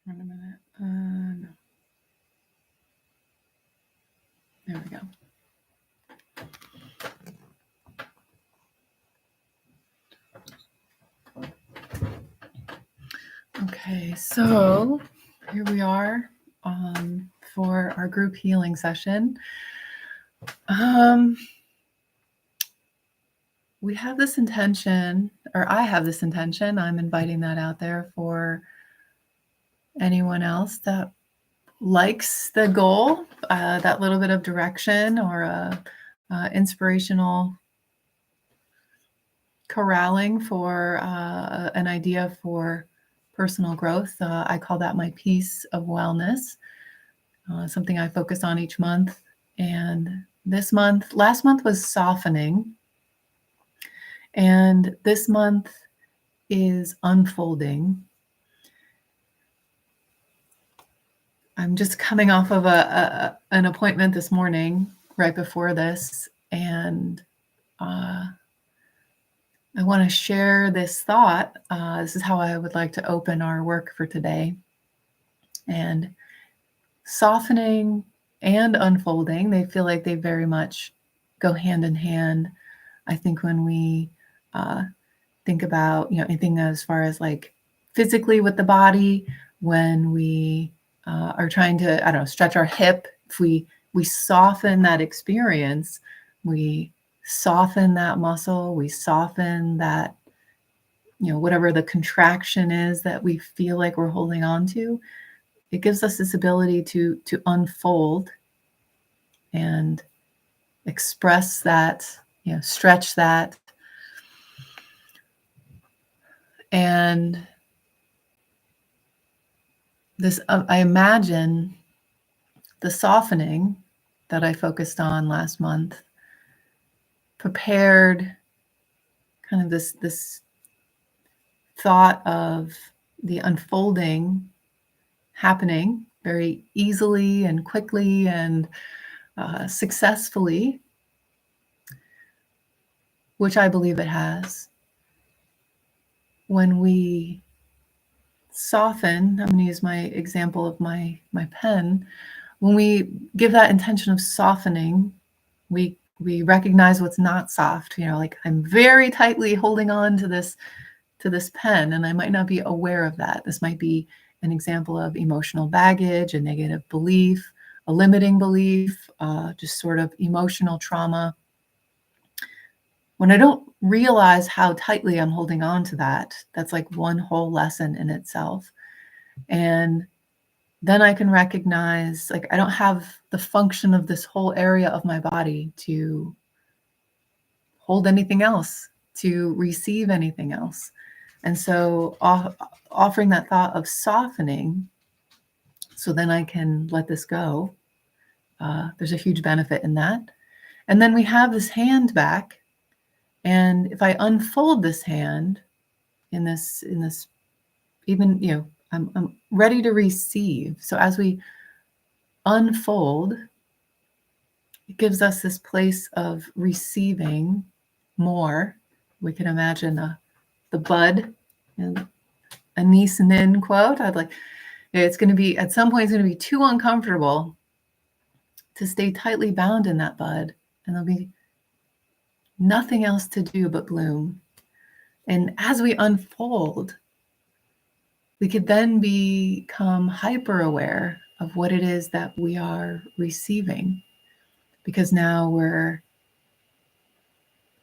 Wait a minute. No. There we go. Okay, so here we are for our group healing session. We have this intention, or I have this intention. I'm inviting that out there for anyone else that likes the goal, that little bit of direction or inspirational corralling for an idea for personal growth. I call that my piece of wellness, something I focus on each month. And last month was softening. And this month is unfolding. I'm just coming off of an appointment this morning, right before this, and I want to share this thought. This is how I would like to open our work for today. And softening and unfolding, they feel like they very much go hand in hand. I think when we think about, anything as far as like physically with the body, when we are trying to, stretch our hip, if we soften that experience, we soften that muscle, we soften that, whatever the contraction is that we feel like we're holding on to, it gives us this ability to unfold and express that, stretch that. And this, I imagine the softening that I focused on last month prepared kind of this thought of the unfolding happening very easily and quickly and successfully, which I believe it has. When we soften, I'm going to use my example of my pen. When we give that intention of softening, we recognize what's not soft. Like I'm very tightly holding on to this pen, and I might not be aware of that. This might be an example of emotional baggage, a negative belief, a limiting belief, just sort of emotional trauma. When I don't realize how tightly I'm holding on to that, that's like one whole lesson in itself. And then I can recognize, like, I don't have the function of this whole area of my body to hold anything else, to receive anything else. And so offering that thought of softening, so then I can let this go. There's a huge benefit in that. And then we have this hand back. And if I unfold this hand in this, even, I'm ready to receive. So as we unfold, it gives us this place of receiving more. We can imagine the bud, and a Nice Nin quote. It's going to be, at some point, it's going to be too uncomfortable to stay tightly bound in that bud. And there'll be nothing else to do but bloom. And as we unfold, we could then become hyper aware of what it is that we are receiving, because now we're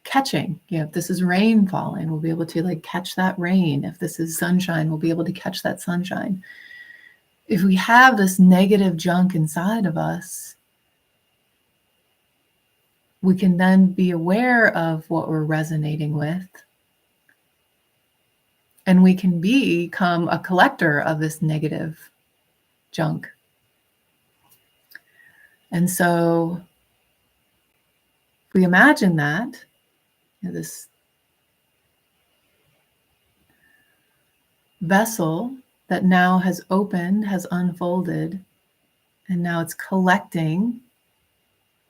catching. If this is rain falling, we'll be able to catch that rain. If this is sunshine, we'll be able to catch that sunshine. If we have this negative junk inside of us, we can then be aware of what we're resonating with. And we can become a collector of this negative junk. And so if we imagine that, this vessel that now has opened, has unfolded, and now it's collecting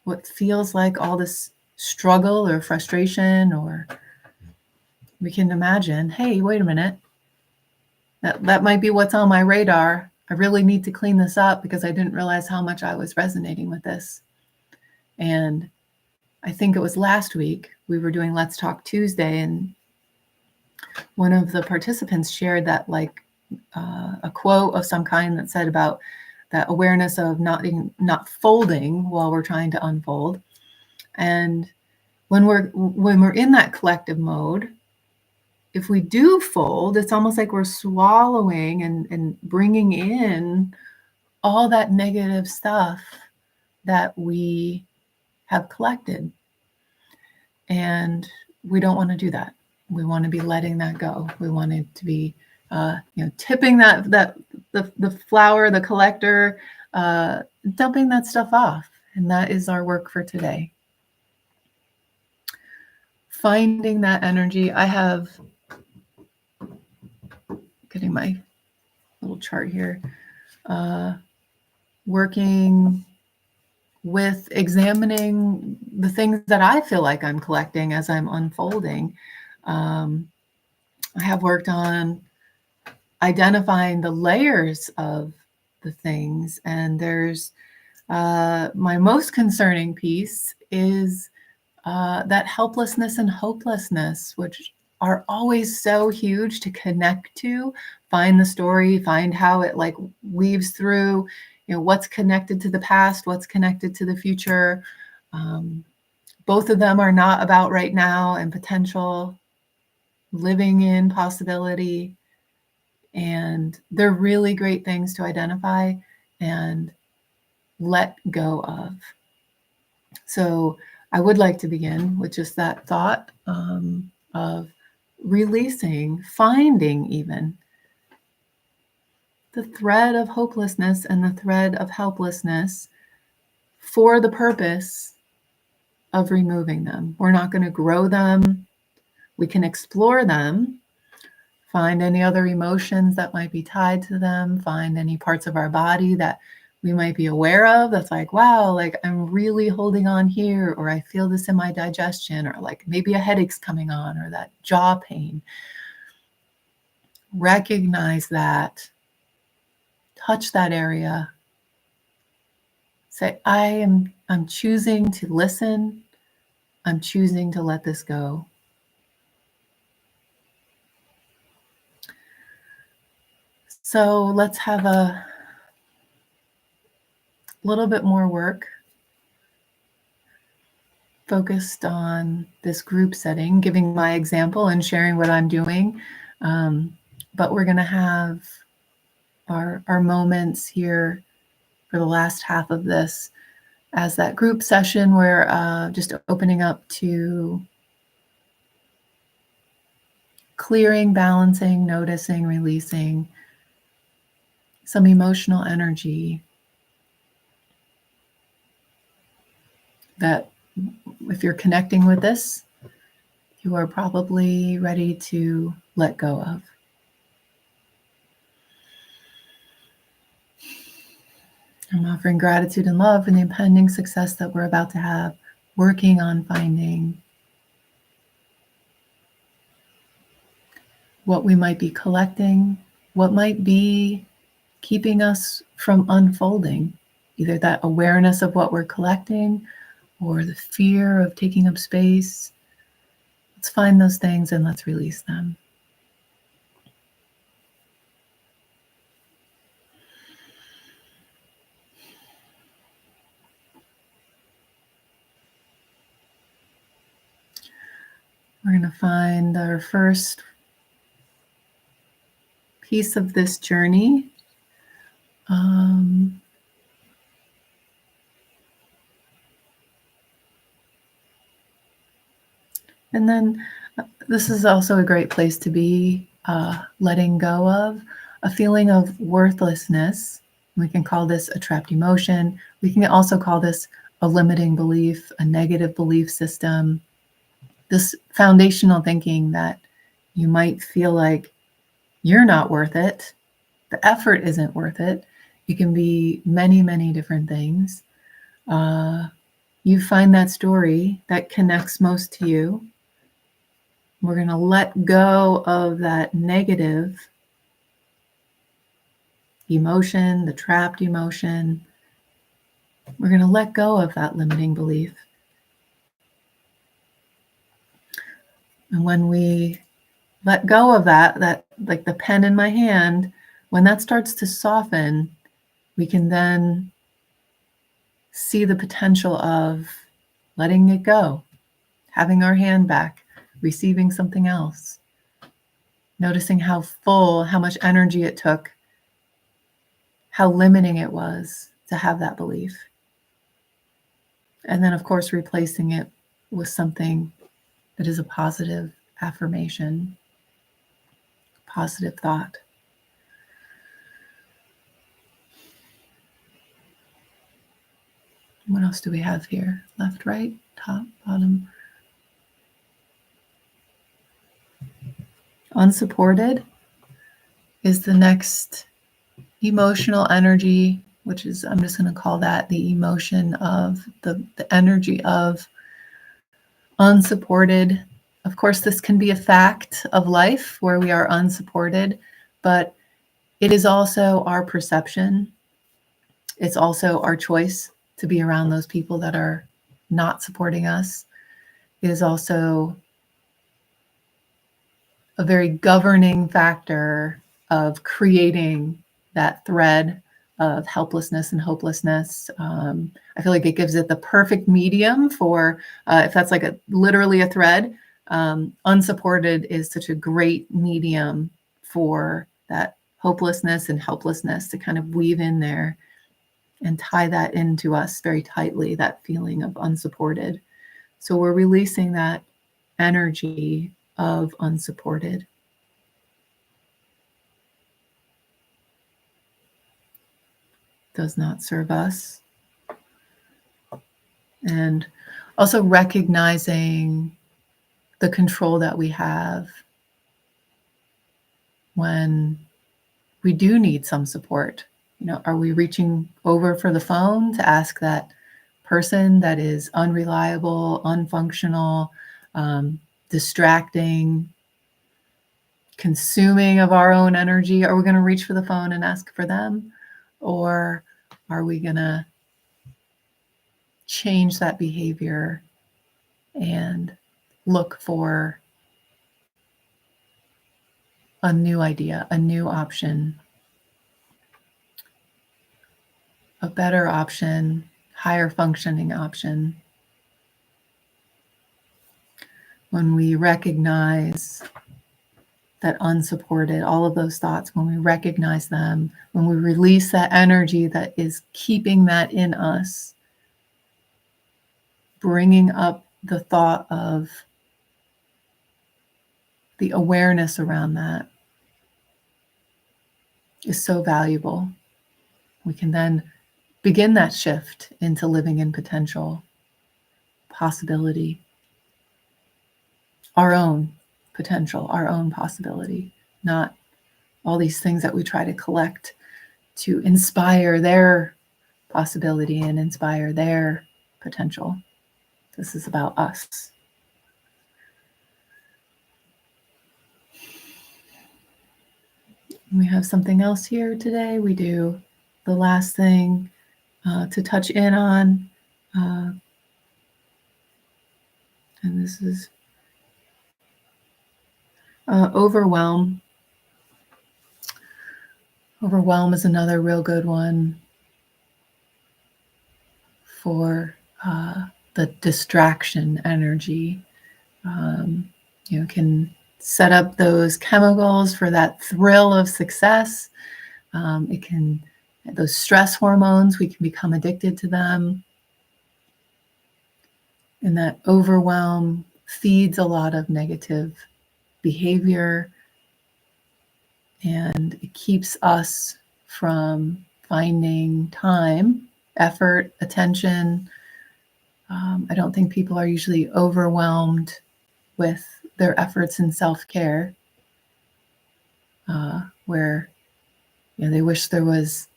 what feels like all this struggle or frustration, or we can imagine, hey, wait a minute, that might be what's on my radar. I really need to clean this up because I didn't realize how much I was resonating with this. And I think it was last week we were doing Let's Talk Tuesday, and one of the participants shared that a quote of some kind that said about that awareness of not folding while we're trying to unfold. And when we're in that collective mode, if we do fold, it's almost like we're swallowing and bringing in all that negative stuff that we have collected. And we don't want to do that. We want to be letting that go. We want it to be, tipping the flower, the collector, dumping that stuff off. And that is our work for today. Finding that energy. I have, getting my little chart here, working with examining the things that I feel like I'm collecting as I'm unfolding. I have worked on identifying the layers of the things, and there's my most concerning piece is that helplessness and hopelessness, which are always so huge to connect to, find the story, find how it like weaves through, what's connected to the past, what's connected to the future. Both of them are not about right now and potential, living in possibility. And they're really great things to identify and let go of. So I would like to begin with just that thought of releasing, finding even the thread of hopelessness and the thread of helplessness for the purpose of removing them. We're not going to grow them. We can explore them, find any other emotions that might be tied to them, find any parts of our body that we might be aware of that's like, wow, like I'm really holding on here, or I feel this in my digestion, or like maybe a headache's coming on, or that jaw pain. Recognize that, touch that area. Say, I'm choosing to listen. I'm choosing to let this go. So let's have a little bit more work focused on this group setting, giving my example and sharing what I'm doing. But we're going to have our moments here for the last half of this as that group session where just opening up to clearing, balancing, noticing, releasing some emotional energy that if you're connecting with this, you are probably ready to let go of. I'm offering gratitude and love for the impending success that we're about to have, working on finding what we might be collecting, what might be keeping us from unfolding, either that awareness of what we're collecting or the fear of taking up space. Let's find those things and let's release them. We're going to find our first piece of this journey. And then this is also a great place to be letting go of a feeling of worthlessness. We can call this a trapped emotion. We can also call this a limiting belief, a negative belief system, this foundational thinking that you might feel like you're not worth it, the effort isn't worth it. It can be many, many different things. You find that story that connects most to you. We're going to let go of that negative emotion, the trapped emotion. We're going to let go of that limiting belief. And when we let go of that like the pen in my hand, when that starts to soften, we can then see the potential of letting it go, having our hand back, receiving something else, noticing how full, how much energy it took, how limiting it was to have that belief. And then, of course, replacing it with something that is a positive affirmation, positive thought. What else do we have here? Left, right, top, bottom. Unsupported is the next emotional energy, which is, I'm just going to call that the emotion of the energy of unsupported. Of course, this can be a fact of life where we are unsupported, but it is also our perception. It's also our choice to be around those people that are not supporting us. It is also a very governing factor of creating that thread of helplessness and hopelessness. I feel like it gives it the perfect medium for, if that's like literally a thread, unsupported is such a great medium for that hopelessness and helplessness to kind of weave in there and tie that into us very tightly, that feeling of unsupported. So we're releasing that energy of unsupported. Does not serve us. And also recognizing the control that we have when we do need some support. You know, are we reaching over for the phone to ask that person that is unreliable, unfunctional, distracting, consuming of our own energy? Are we going to reach for the phone and ask for them? Or are we going to change that behavior and look for a new idea, a new option, a better option, higher functioning option? When we recognize that unsupported, all of those thoughts, when we recognize them, when we release that energy that is keeping that in us, bringing up the thought of the awareness around that is so valuable. We can then begin that shift into living in potential, possibility, our own potential, our own possibility, not all these things that we try to collect to inspire their possibility and inspire their potential. This is about us. We have something else here today. We do the last thing to touch in on, and this is overwhelm. Overwhelm is another real good one for the distraction energy. Can set up those chemicals for that thrill of success. Those stress hormones, we can become addicted to them. And that overwhelm feeds a lot of negative behavior, and it keeps us from finding time, effort, attention. I don't think people are usually overwhelmed with their efforts in self-care, where they wish there was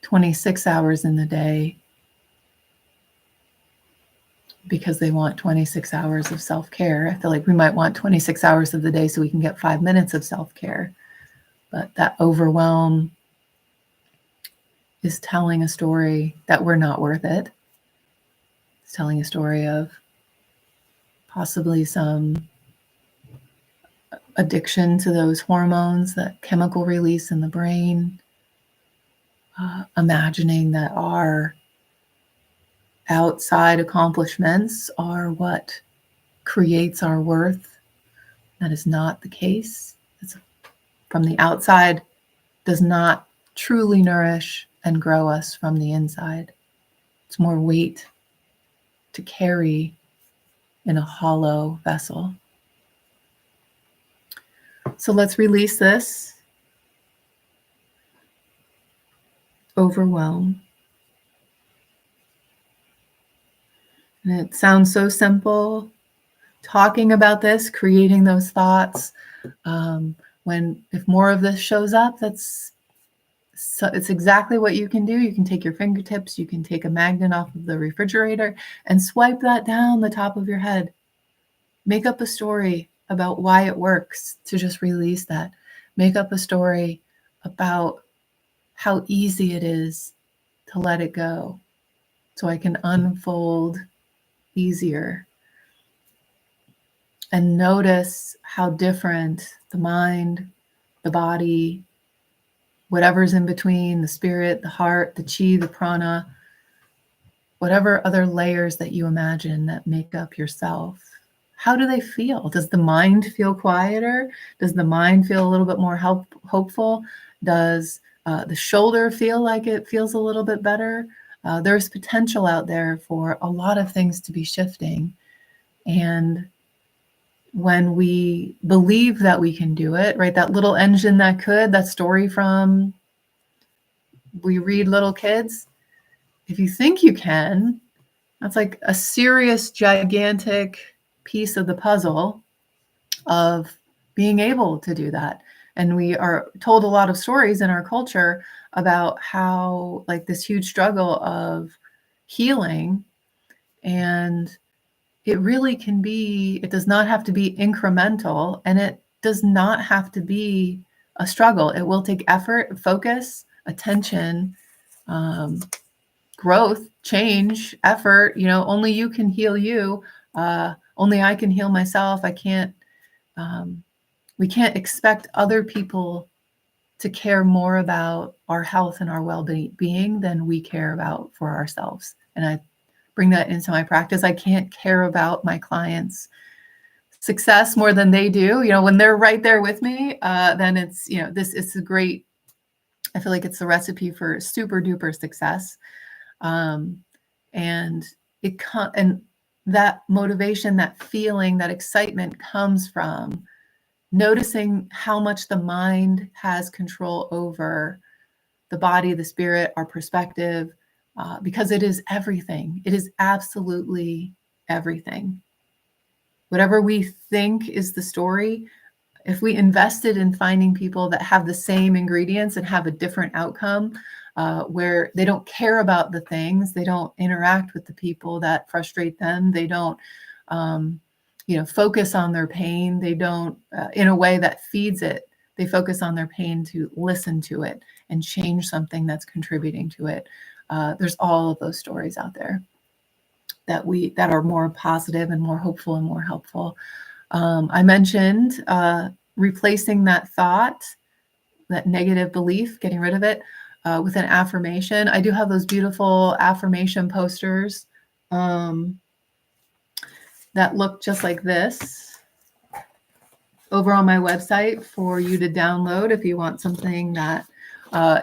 26 hours in the day because they want 26 hours of self-care. I feel like we might want 26 hours of the day so we can get 5 minutes of self-care. but that overwhelm is telling a story that we're not worth it. It's telling a story of possibly some addiction to those hormones, that chemical release in the brain, imagining that our outside accomplishments are what creates our worth. That is not the case. It's from the outside does not truly nourish and grow us from the inside. It's more weight to carry in a hollow vessel. So let's release this overwhelm. And it sounds so simple, talking about this, creating those thoughts. If more of this shows up, it's exactly what you can do. You can take your fingertips, you can take a magnet off of the refrigerator and swipe that down the top of your head. Make up a story about why it works to just release that. Make up a story about how easy it is to let it go so I can unfold easier. And notice how different the mind, the body, whatever's in between, the spirit, the heart, the chi, the prana, whatever other layers that you imagine that make up yourself, how do they feel? Does the mind feel quieter? Does the mind feel a little bit more hopeful? Does the shoulder feel like it feels a little bit better? There's potential out there for a lot of things to be shifting. And when we believe that we can do it, right? That little engine that could, that story from we read little kids. If you think you can, that's like a serious, gigantic piece of the puzzle of being able to do that. And we are told a lot of stories in our culture about how like this huge struggle of healing, and it really can be, it does not have to be incremental, and it does not have to be a struggle. It will take effort, focus, attention, growth, change, effort. You know, only you can heal you. Only I can heal myself. I can't, we can't expect other people to care more about our health and our well-being than we care about for ourselves. And I bring that into my practice. I can't care about my clients' success more than they do. You know, when they're right there with me, then it's, you know, it's a great, I feel like it's the recipe for super duper success. And and that motivation, that feeling, that excitement comes from noticing how much the mind has control over the body, the spirit, our perspective, because it is everything. It is absolutely everything. Whatever we think is the story, if we invested in finding people that have the same ingredients and have a different outcome, where they don't care about the things, they don't interact with the people that frustrate them, they don't focus on their pain, they don't in a way that feeds it, they focus on their pain to listen to it and change something that's contributing to it. There's all of those stories out there that are more positive and more hopeful and more helpful. I mentioned replacing that thought, that negative belief, getting rid of it with an affirmation. I do have those beautiful affirmation posters that look just like this over on my website for you to download if you want something that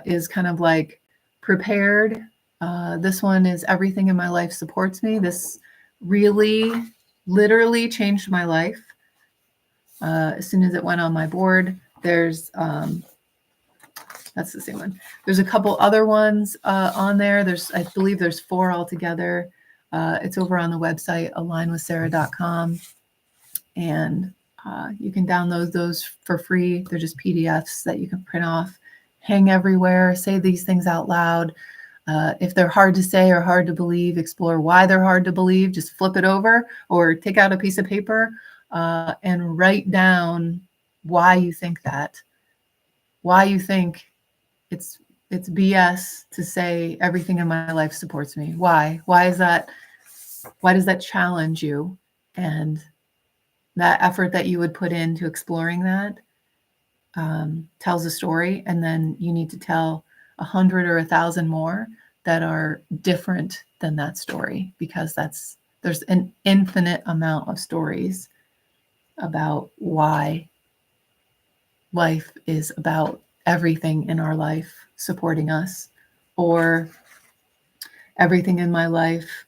is kind of like prepared. This one is everything in my life supports me. This really literally changed my life. As soon as it went on my board, there's that's the same one. There's a couple other ones on there. I believe there's 4 altogether. It's over on the website, alignwithsarah.com. And you can download those for free. They're just PDFs that you can print off, hang everywhere, say these things out loud. If they're hard to say or hard to believe, explore why they're hard to believe. Just flip it over or take out a piece of paper and write down why you think that. why you think it's BS to say everything in my life supports me. Why is that? Why does that challenge you? And that effort that you would put into exploring that tells a story, and then you need to tell 100 or 1,000 more that are different than that story, because there's an infinite amount of stories about why life is about everything in our life supporting us, or everything in my life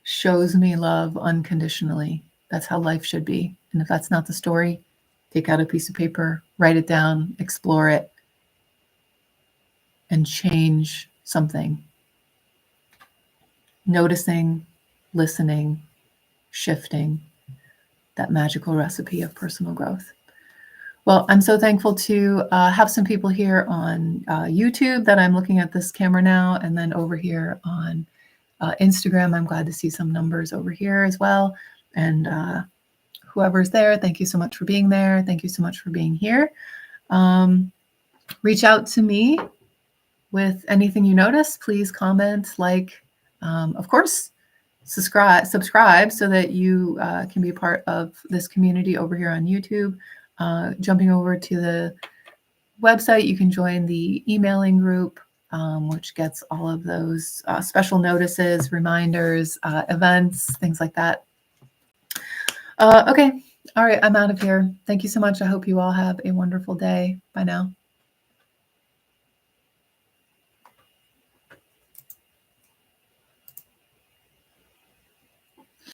shows me love unconditionally. That's how life should be. And if that's not the story, take out a piece of paper, write it down, explore it, and change something. Noticing, listening, shifting, that magical recipe of personal growth. Well, I'm so thankful to have some people here on YouTube that I'm looking at this camera now, and then over here on Instagram. I'm glad to see some numbers over here as well. And whoever's there, thank you so much for being there. Thank you so much for being here. Reach out to me with anything you notice. Please comment, like, of course, subscribe so that you can be part of this community over here on YouTube. Jumping over to the website, you can join the emailing group, which gets all of those special notices, reminders, events, things like that. Okay. All right. I'm out of here. Thank you so much. I hope you all have a wonderful day. Bye now.